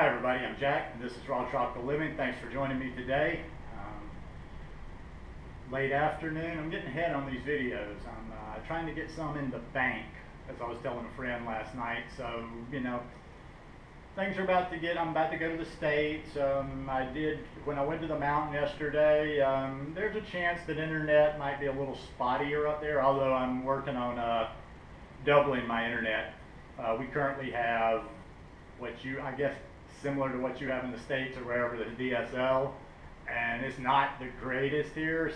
Hi everybody, I'm Jack, and this is Raw Tropical Living. Thanks for joining me today. Late afternoon, I'm getting ahead on these videos. I'm trying to get some in the bank, as I was telling a friend last night. So, things are about to I'm about to go to the States. When I went to the mountain yesterday, there's a chance that internet might be a little spottier up there, although I'm working on doubling my internet. We currently have I guess, similar to what you have in the States or wherever, the DSL, and it's not the greatest here,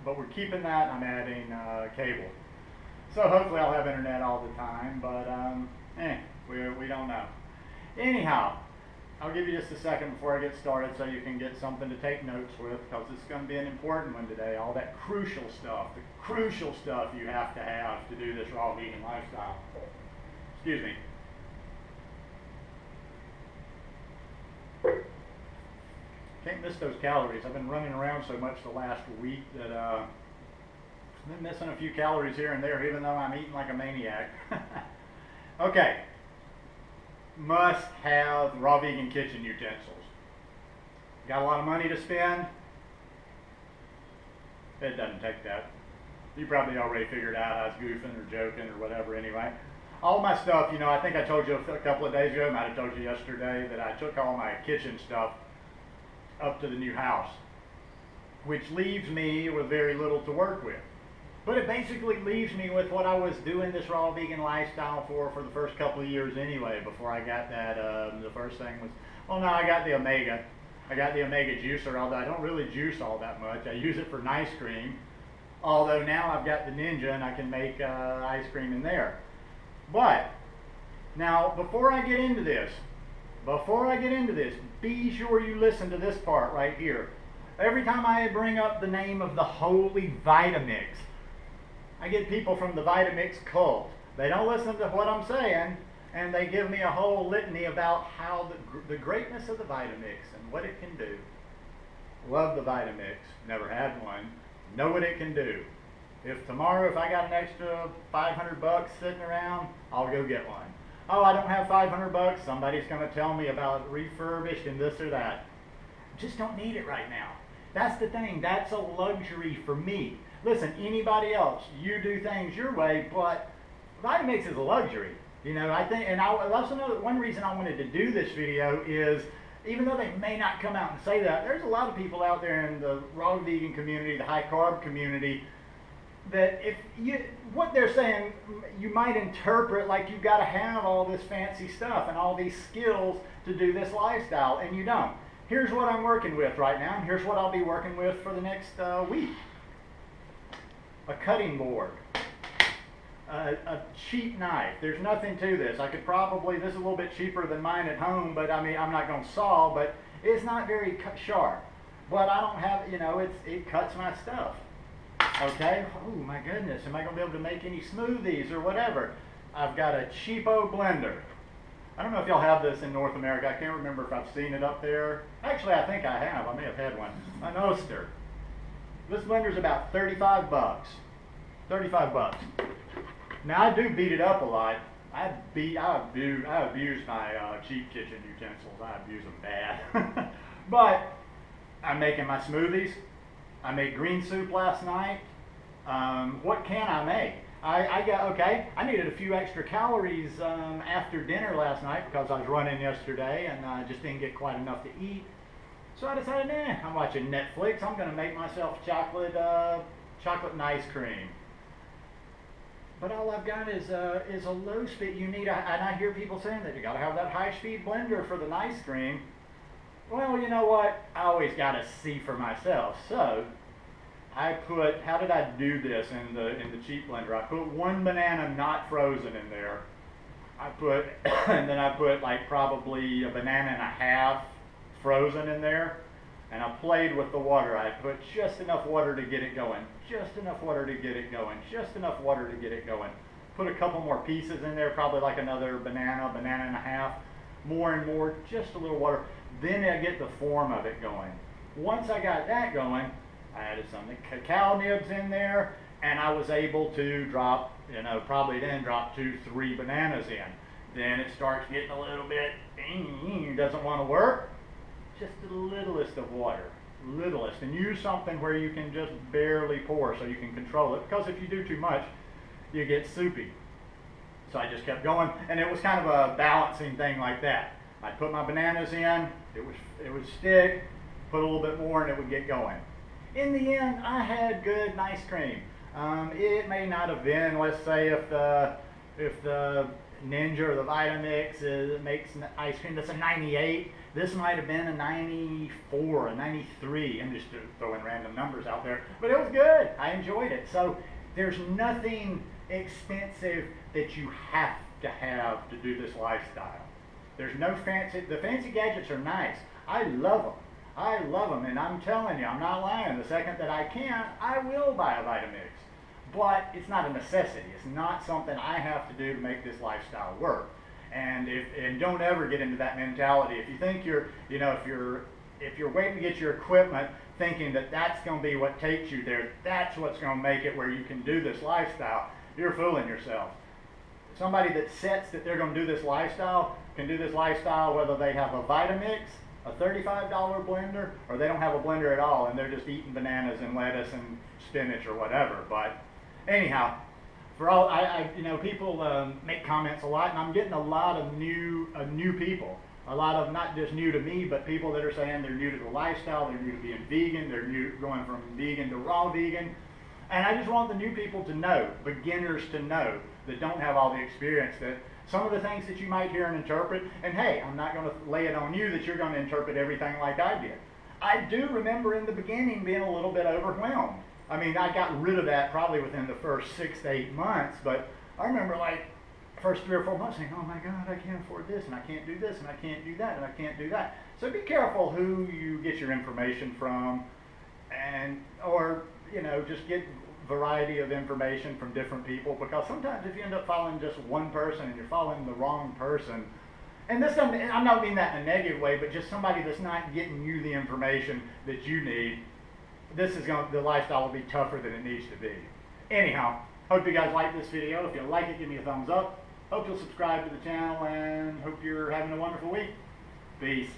but we're keeping that. I'm adding cable. So hopefully I'll have internet all the time, but we don't know. Anyhow, I'll give you just a second before I get started so you can get something to take notes with, because it's going to be an important one today. All that crucial stuff, the crucial stuff you have to do this raw vegan lifestyle. Excuse me. Can't miss those calories. I've been running around so much the last week that I've been missing a few calories here and there, even though I'm eating like a maniac. Okay. Must have raw vegan kitchen utensils. Got a lot of money to spend? It doesn't take that. You probably already figured out I was goofing or joking or whatever anyway. All my stuff, I think I told you a couple of days ago, I might have told you yesterday, that I took all my kitchen stuff up to the new house, which leaves me with very little to work with. But it basically leaves me with what I was doing this raw vegan lifestyle for the first couple of years anyway, before I got that, the first thing was, I got the Omega. I got the Omega juicer, although I don't really juice all that much. I use it for an ice cream, although now I've got the Ninja and I can make ice cream in there. But, now, before I get into this, be sure you listen to this part right here. Every time I bring up the name of the holy Vitamix, I get people from the Vitamix cult. They don't listen to what I'm saying, and they give me a whole litany about how the greatness of the Vitamix and what it can do. Love the Vitamix. Never had one. Know what it can do. If tomorrow, if I got an extra $500 sitting around, I'll go get one. Oh, I don't have $500. Somebody's going to tell me about refurbished and this or that. Just don't need it right now. That's the thing. That's a luxury for me. Listen, anybody else, you do things your way, but Vitamix is a luxury. I think, and I also know that one reason I wanted to do this video is, even though they may not come out and say that, there's a lot of people out there in the raw vegan community, the high carb community, that what they're saying, you might interpret like you've got to have all this fancy stuff and all these skills to do this lifestyle, and you don't. Here's what I'm working with right now, and here's what I'll be working with for the next week. A cutting board. A cheap knife. There's nothing to this. I could probably, this is a little bit cheaper than mine at home, but I'm not going to saw, but it's not very sharp. But I don't have, it cuts my stuff. Okay, oh my goodness, am I going to be able to make any smoothies or whatever? I've got a cheapo blender. I don't know if y'all have this in North America. I can't remember if I've seen it up there. Actually, I think I have. I may have had one. An Oster. This blender's about 35 bucks. 35 bucks. Now, I do beat it up a lot. I abuse my cheap kitchen utensils. I abuse them bad. But I'm making my smoothies. I made green soup last night. What can I make? I needed a few extra calories after dinner last night because I was running yesterday and I just didn't get quite enough to eat. So I decided, I'm watching Netflix. I'm going to make myself chocolate and ice cream. But all I've got is a low speed. And I hear people saying that you got to have that high speed blender for the ice cream. Well, you know what? I always got to see for myself. So how did I do this in the cheap blender? I put one banana not frozen in there. And then I put like probably a banana and a half frozen in there. And I played with the water. I put just enough water to get it going. Just enough water to get it going. Just enough water to get it going. Put a couple more pieces in there, probably like another banana and a half. More and more, just a little water. Then I get the form of it going. Once I got that going, I added some cacao nibs in there, and I was able to drop, probably then drop 2-3 bananas in. Then it starts getting a little bit, doesn't want to work, just the littlest of water, littlest, and use something where you can just barely pour so you can control it, because if you do too much, you get soupy. So I just kept going, and it was kind of a balancing thing like that. I'd put my bananas in, it would stick, put a little bit more, and it would get going. In the end, I had good, nice cream. It may not have been, let's say, if the Ninja or the Vitamix makes ice cream that's a 98, this might have been a 94, a 93. I'm just throwing random numbers out there, but it was good. I enjoyed it. So there's nothing expensive that you have to do this lifestyle. There's no the fancy gadgets are nice. I love them, and I'm telling you, I'm not lying. The second that I can, I will buy a Vitamix. But it's not a necessity. It's not something I have to do to make this lifestyle work. And don't ever get into that mentality. If you think if you're waiting to get your equipment, thinking that that's going to be what takes you there, that's what's going to make it where you can do this lifestyle, you're fooling yourself. Somebody that sets that they're going to do this lifestyle can do this lifestyle whether they have a Vitamix, a $35 blender, or they don't have a blender at all and they're just eating bananas and lettuce and spinach or whatever. But anyhow, for all people make comments a lot, and I'm getting a lot of new people. A lot of not just new to me, but people that are saying they're new to the lifestyle, they're new to being vegan, they're going from vegan to raw vegan. And I just want the new people to know, beginners to know, that don't have all the experience, that some of the things that you might hear and interpret, and hey, I'm not going to lay it on you that you're going to interpret everything like I did. I do remember in the beginning being a little bit overwhelmed. I mean, I got rid of that probably within the first 6 to 8 months, but I remember like first 3 or 4 months saying, oh my God, I can't afford this, and I can't do this, and I can't do that, and I can't do that. So be careful who you get your information from, or just get variety of information from different people, because sometimes if you end up following just one person and you're following the wrong person, and this doesn't, I'm not meaning that in a negative way, but just somebody that's not getting you the information that you need, the lifestyle will be tougher than it needs to be. Anyhow, hope you guys like this video. If you like it, give me a thumbs up. Hope you'll subscribe to the channel, and hope you're having a wonderful week. Peace.